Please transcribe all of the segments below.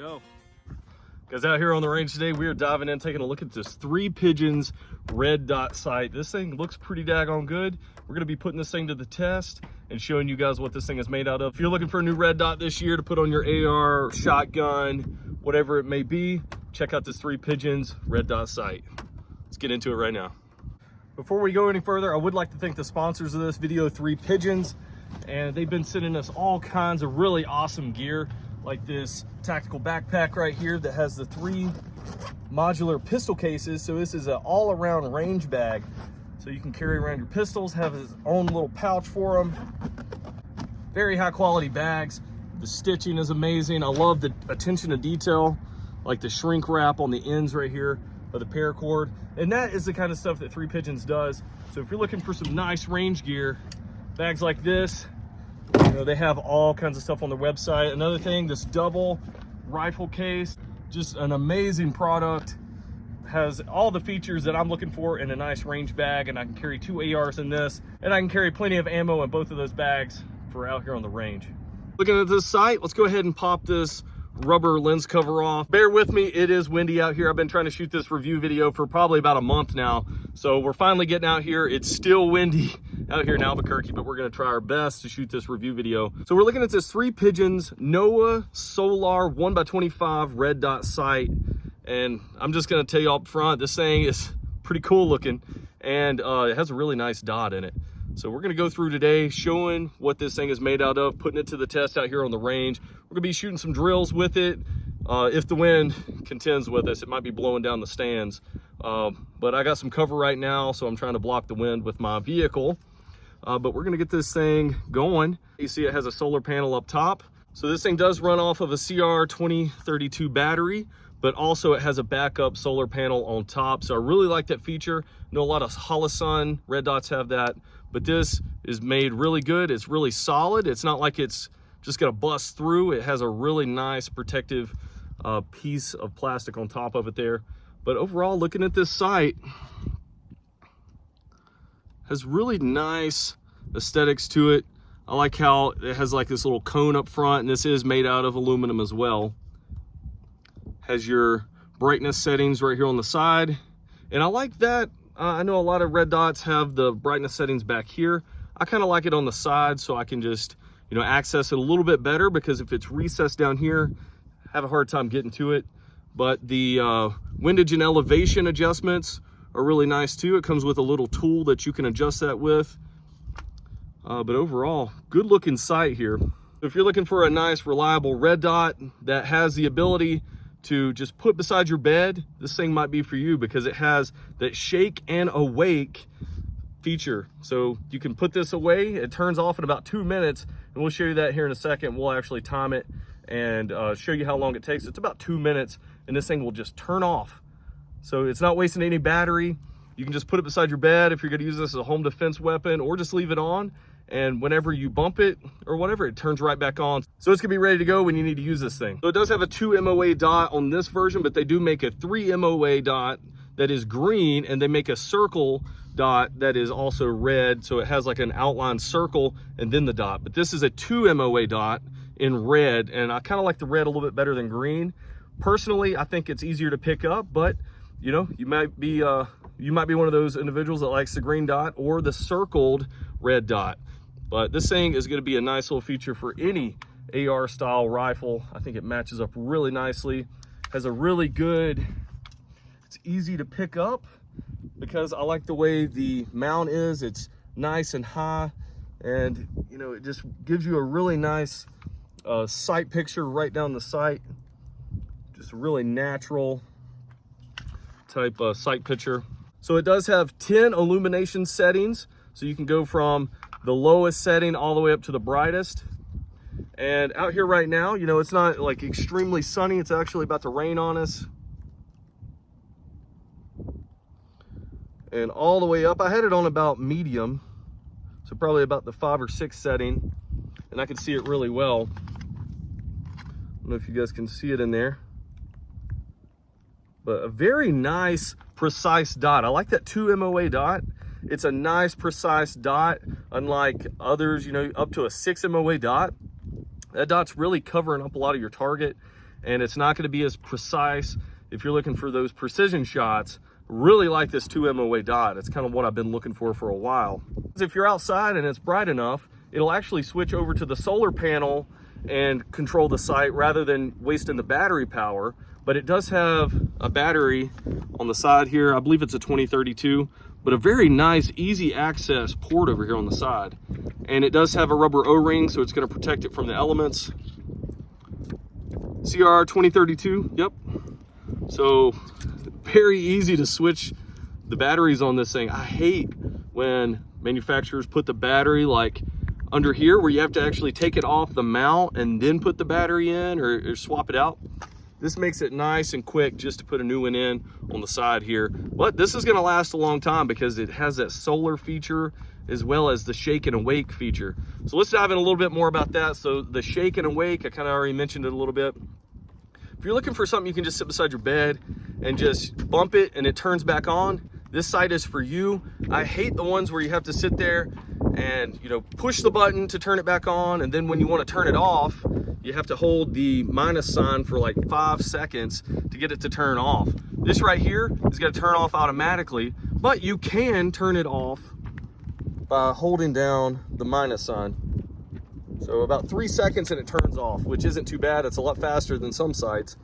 go. Guys, out here on the range today, we are diving in, taking a look at this 3 Pigeons red dot sight. This thing looks pretty daggone good. We're gonna be putting this thing to the test and showing you guys what this thing is made out of. If you're looking for a new red dot this year to put on your AR, shotgun, whatever it may be, check out this 3 Pigeons red dot sight. Let's get into it right now. Before we go any further, I would like to thank the sponsors of this video, 3 Pigeons, and they've been sending us all kinds of really awesome gear, like this tactical backpack right here that has the 3 modular pistol cases. So this is an all-around range bag, so you can carry around your pistols, have his own little pouch for them. Very high quality bags. The stitching is amazing. I love the attention to detail, like the shrink wrap on the ends right here of the paracord. And that is the kind of stuff that 3 Pigeons does. So if you're looking for some nice range gear, bags like this, you know, they have all kinds of stuff on their website. Another thing, this double rifle case, just an amazing product. Has all the features that I'm looking for in a nice range bag, and I can carry 2 ARs in this, and I can carry plenty of ammo in both of those bags for out here on the range. Looking at this sight, let's go ahead and pop this rubber lens cover off. Bear with me, it is windy out here. I've been trying to shoot this review video for probably about a month now, so we're finally getting out here. It's still windy out here in Albuquerque, but we're gonna try our best to shoot this review video. So we're looking at this 3 Pigeons MOA Solar 1x25 red dot sight, and I'm just gonna tell you up front, this thing is pretty cool looking, and it has a really nice dot in it. So we're gonna go through today showing what this thing is made out of, putting it to the test out here on the range. We're gonna be shooting some drills with it. If the wind contends with us, it might be blowing down the stands. But I got some cover right now, so I'm trying to block the wind with my vehicle. But we're gonna get this thing going. You see it has a solar panel up top. So this thing does run off of a CR2032 battery, but also it has a backup solar panel on top. So I really like that feature. I know a lot of Holosun red dots have that, but this is made really good. It's really solid. It's not like it's just gonna bust through. It has a really nice protective piece of plastic on top of it there. But overall, looking at this sight, has really nice aesthetics to it. I like how it has like this little cone up front, and this is made out of aluminum as well. Has your brightness settings right here on the side, and I like that. I know a lot of red dots have the brightness settings back here. I kind of like it on the side, so I can just, you know, access it a little bit better, because if it's recessed down here, I have a hard time getting to it. But the windage and elevation adjustments are really nice too. It comes with a little tool that you can adjust that with. But overall, good looking sight here. If you're looking for a nice, reliable red dot that has the ability to just put beside your bed, this thing might be for you, because it has that shake and awake feature. So you can put this away, it turns off in about 2 minutes, and we'll show you that here in a second. We'll actually time it and show you how long it takes. It's about 2 minutes, and this thing will just turn off. So it's not wasting any battery. You can just put it beside your bed if you're gonna use this as a home defense weapon, or just leave it on, and whenever you bump it or whatever, it turns right back on. So it's gonna be ready to go when you need to use this thing. So it does have a 2 MOA dot on this version, but they do make a 3 MOA dot that is green, and they make a circle dot that is also red. So it has like an outline circle and then the dot. But this is a 2 MOA dot in red, and I kind of like the red a little bit better than green. Personally, I think it's easier to pick up, but you know, you might be one of those individuals that likes the green dot or the circled red dot. But this thing is going to be a nice little feature for any AR style rifle. I think it matches up really nicely. Has a really good, it's easy to pick up because I like the way the mount is. It's nice and high, and you know, it just gives you a really nice sight picture right down the sight. Just a really natural type sight picture. So it does have 10 illumination settings, so you can go from the lowest setting all the way up to the brightest. And out here right now, you know, it's not like extremely sunny. It's actually about to rain on us. And all the way up, I had it on about medium, so probably about the 5 or 6 setting, and I can see it really well. I don't know if you guys can see it in there, but a very nice, precise dot. I like that 2 MOA dot. It's a nice, precise dot, unlike others, you know, up to a 6 MOA dot. That dot's really covering up a lot of your target, and it's not going to be as precise if you're looking for those precision shots. Really like this 2 MOA dot. It's kind of what I've been looking for a while. If you're outside and it's bright enough, it'll actually switch over to the solar panel and control the sight rather than wasting the battery power. But it does have a battery on the side here. I believe it's a 2032, but a very nice, easy access port over here on the side. And it does have a rubber O-ring, so it's going to protect it from the elements. CR 2032, yep. So very easy to switch the batteries on this thing. I hate when manufacturers put the battery like under here where you have to actually take it off the mount and then put the battery in or swap it out. This makes it nice and quick just to put a new one in on the side here. But this is going to last a long time because it has that solar feature as well as the shake and awake feature. So let's dive in a little bit more about that. So the shake and awake, I kind of already mentioned it a little bit. If you're looking for something you can just sit beside your bed and just bump it and it turns back on, this sight is for you. I hate the ones where you have to sit there and, you know, push the button to turn it back on, and then when you want to turn it off, you have to hold the minus sign for like 5 seconds to get it to turn off. This right here is going to turn off automatically, but you can turn it off by holding down the minus sign. So about 3 seconds and it turns off, which isn't too bad. It's a lot faster than some sites.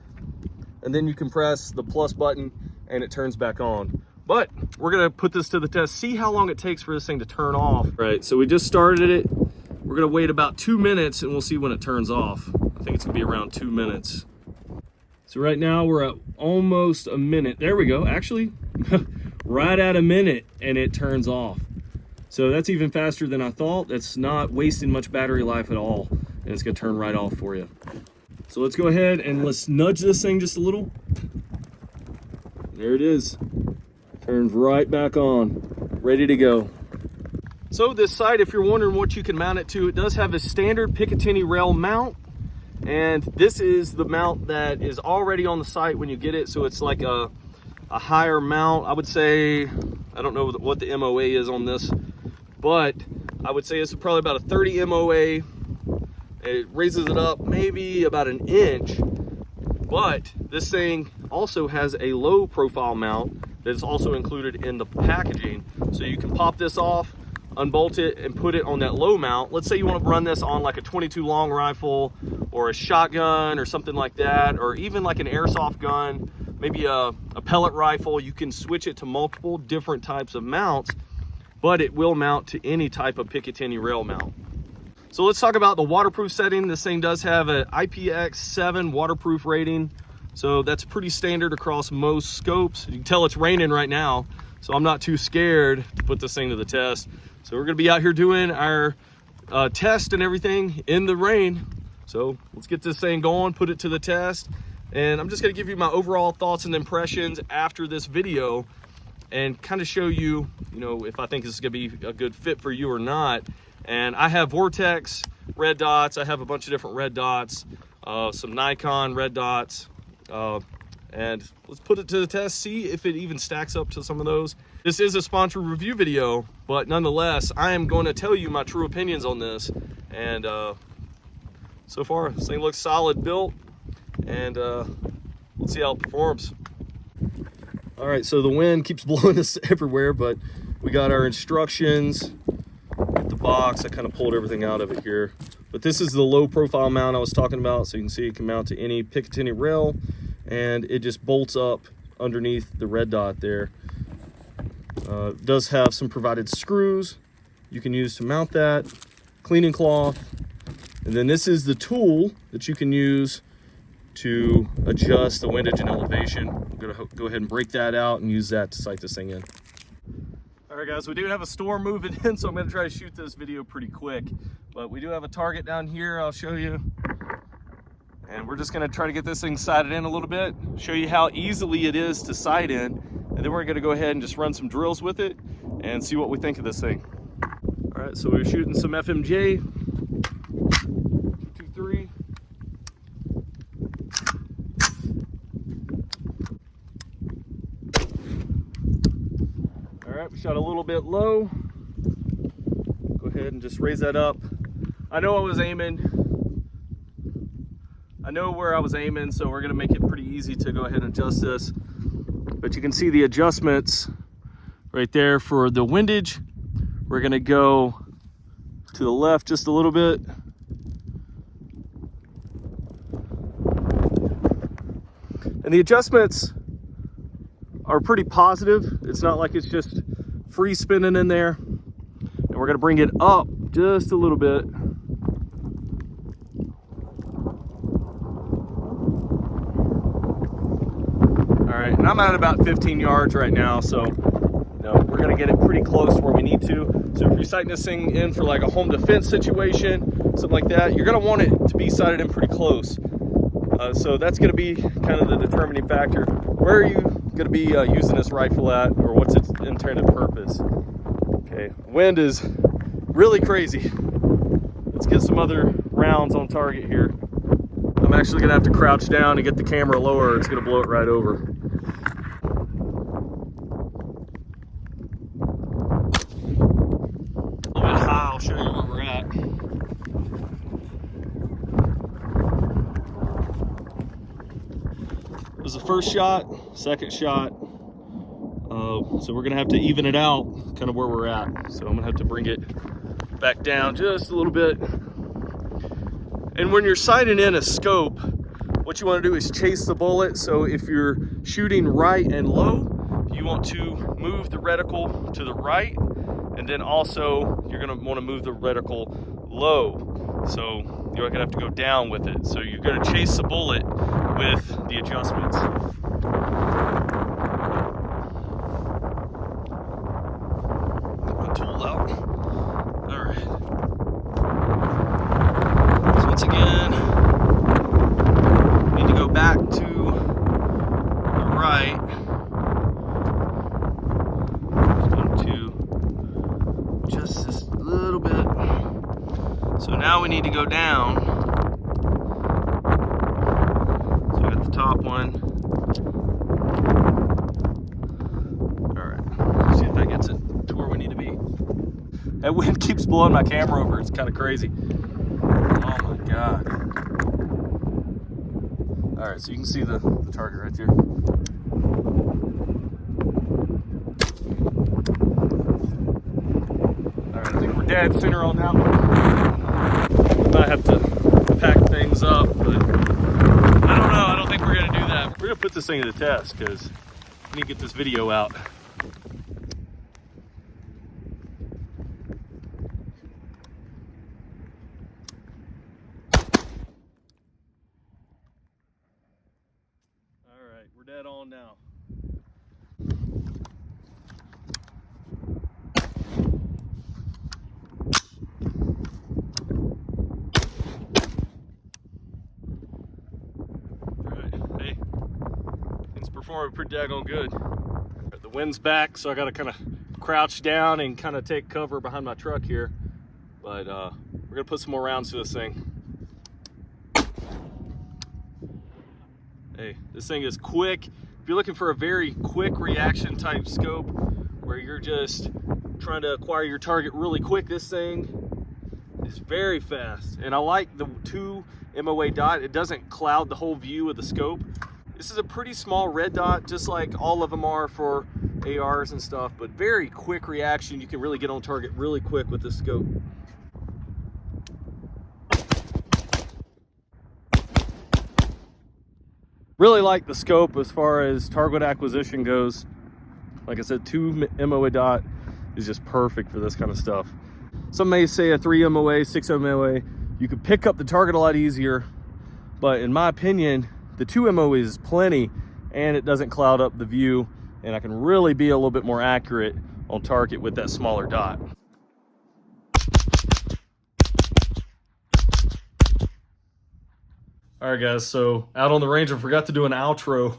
And then you can press the plus button and it turns back on. But we're gonna put this to the test, see how long it takes for this thing to turn off. Right, so we just started it. We're gonna wait about 2 minutes and we'll see when it turns off. I think it's gonna be around 2 minutes. So right now we're at almost a minute. There we go, actually, right at a minute and it turns off. So that's even faster than I thought. That's not wasting much battery life at all. And it's gonna turn right off for you. So let's go ahead and let's nudge this thing just a little. There it is. Turns right back on, ready to go. So this sight, if you're wondering what you can mount it to, it does have a standard Picatinny rail mount. And this is the mount that is already on the site when you get it. So it's like a higher mount. I would say, I don't know what the MOA is on this, but I would say it's probably about a 30 MOA. It raises it up maybe about an inch. But this thing also has a low profile mount that is also included in the packaging. So you can pop this off, unbolt it, and put it on that low mount. Let's say you want to run this on like a 22 long rifle or a shotgun or something like that, or even like an airsoft gun, maybe a pellet rifle. You can switch it to multiple different types of mounts, but it will mount to any type of Picatinny rail mount. So let's talk about the waterproof setting. This thing does have an IPX7 waterproof rating. So that's pretty standard across most scopes. You can tell it's raining right now, so I'm not too scared to put this thing to the test. So we're gonna be out here doing our test and everything in the rain. So let's get this thing going, put it to the test. And I'm just gonna give you my overall thoughts and impressions after this video and kind of show you, if I think this is gonna be a good fit for you or not. And I have Vortex red dots. I have a bunch of different red dots, some Nikon red dots. And let's put it to the test, see if it even stacks up to some of those. This is a sponsored review video, but nonetheless, I am going to tell you my true opinions on this. And so far, this thing looks solid built, and let's see how it performs. All right, so the wind keeps blowing us everywhere, but we got our instructions at the box. I kind of pulled everything out of it here. But this is the low profile mount I was talking about. So you can see it can mount to any Picatinny rail, and it just bolts up underneath the red dot there. It does have some provided screws you can use to mount that, cleaning cloth, and then this is the tool that you can use to adjust the windage and elevation. I'm gonna go ahead and break that out and use that to sight this thing in. All right guys, we do have a storm moving in, so I'm gonna try to shoot this video pretty quick. But we do have a target down here, I'll show you. And we're just gonna try to get this thing sighted in a little bit, show you how easily it is to sight in. And then we're gonna go ahead and just run some drills with it and see what we think of this thing. All right, so we're shooting some FMJ. 2, 3. All right, we shot a little bit low. Go ahead and just raise that up. I know I was aiming I know where I was aiming, so we're gonna make it pretty easy to go ahead and adjust this. But you can see the adjustments right there for the windage. We're gonna go to the left just a little bit. And the adjustments are pretty positive. It's not like it's just free spinning in there. And we're gonna bring it up just a little bit. All right, and I'm at about 15 yards right now, so we're gonna get it pretty close where we need to. So if you're sighting this thing in for like a home defense situation, something like that, you're gonna want it to be sighted in pretty close. So that's gonna be kind of the determining factor. Where are you gonna be using this rifle at, or what's its intended purpose? Okay, wind is really crazy. Let's get some other rounds on target here. I'm actually gonna have to crouch down and get the camera lower. It's gonna blow it right over. A little bit high, I'll show you where we're at. It was the first shot, second shot. So we're gonna have to even it out kind of where we're at. So I'm gonna have to bring it back down just a little bit. And when you're sighting in a scope, what you want to do is chase the bullet. So if you're shooting right and low, you want to move the reticle to the right, and then also you're going to want to move the reticle low. So you're going to have to go down with it. So you're going to chase the bullet with the adjustments. Get my tool out. All right. So once again, need to go back to the right. Just going to just this little bit. So now we need to go down. So we got the top one. All right, let's see if that gets it to where we need to be. That wind keeps blowing my camera over. It's kind of crazy. Oh my God. All right, so you can see the target right there. All right, I think we're dead center on that one. We might have to pack things up, but I don't know. I don't think we're gonna do that. We're gonna put this thing to the test because we need to get this video out. We're dead on now. All right, hey, things performing pretty daggone good. The wind's back, so I got to kind of crouch down and kind of take cover behind my truck here. But we're gonna put some more rounds to this thing. Hey, this thing is quick. If you're looking for a very quick reaction type scope where you're just trying to acquire your target really quick, this thing is very fast. And I like the 2 MOA dot. It doesn't cloud the whole view of the scope. This is a pretty small red dot, just like all of them are for ARs and stuff, but very quick reaction. You can really get on target really quick with this scope. Really like the scope as far as target acquisition goes. Like I said, 2 MOA dot is just perfect for this kind of stuff. Some may say a 3 MOA, 6 MOA, you could pick up the target a lot easier, but in my opinion, the 2 MOA is plenty, and it doesn't cloud up the view, and I can really be a little bit more accurate on target with that smaller dot. All right, guys, so out on the range, I forgot to do an outro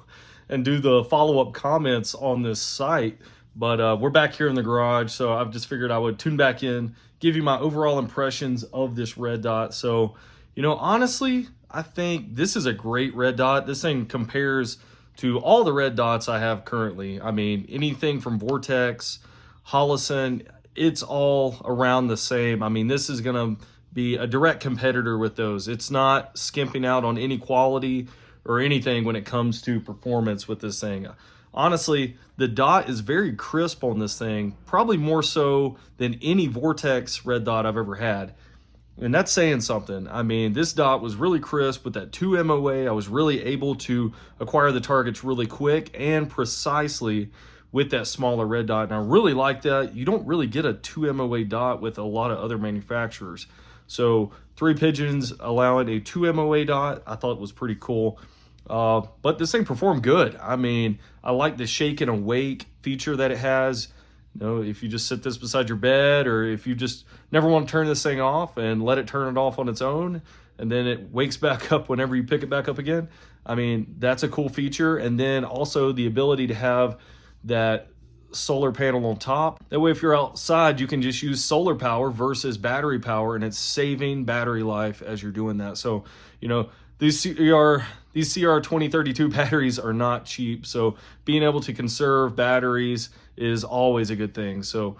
and do the follow-up comments on this sight, but we're back here in the garage, so I've just figured I would tune back in, give you my overall impressions of this red dot. So, you know, honestly, I think this is a great red dot. This thing compares to all the red dots I have currently. I mean, anything from Vortex, Holosun, it's all around the same. I mean, this is gonna be a direct competitor with those. It's not skimping out on any quality or anything when it comes to performance with this thing. Honestly, the dot is very crisp on this thing, probably more so than any Vortex red dot I've ever had. And that's saying something. I mean, this dot was really crisp with that 2 MOA. I was really able to acquire the targets really quick and precisely with that smaller red dot. And I really like that. You don't really get a 2 MOA dot with a lot of other manufacturers. So 3 Pigeons allowing a 2 MOA dot, I thought was pretty cool. But this thing performed good. I mean, I like the shake and awake feature that it has. You know, if you just sit this beside your bed, or if you just never want to turn this thing off and let it turn it off on its own, and then it wakes back up whenever you pick it back up again. I mean, that's a cool feature. And then also the ability to have that solar panel on top. That way, if you're outside, you can just use solar power versus battery power, and it's saving battery life as you're doing that. So, you know, these CR 2032 batteries are not cheap. So being able to conserve batteries is always a good thing. So,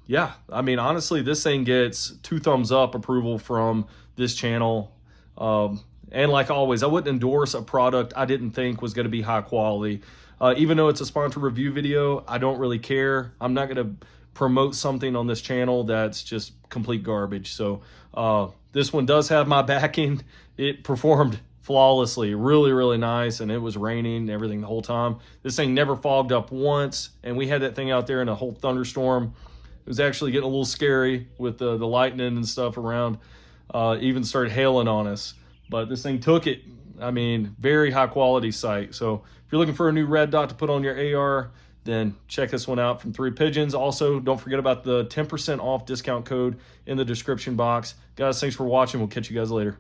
yeah, I mean, honestly, this thing gets 2 thumbs up approval from this channel. And like always, I wouldn't endorse a product I didn't think was going to be high quality. Even though it's a sponsored review video, I don't really care. I'm not going to promote something on this channel that's just complete garbage. So this one does have my backing. It performed flawlessly, really, really nice, and it was raining and everything the whole time. This thing never fogged up once, and we had that thing out there in a whole thunderstorm. It was actually getting a little scary with the lightning and stuff around. Even started hailing on us, but this thing took it. I mean, very high quality sight. So if you're looking for a new red dot to put on your AR, then check this one out from 3 Pigeons. Also, don't forget about the 10% off discount code in the description box. Guys, thanks for watching. We'll catch you guys later.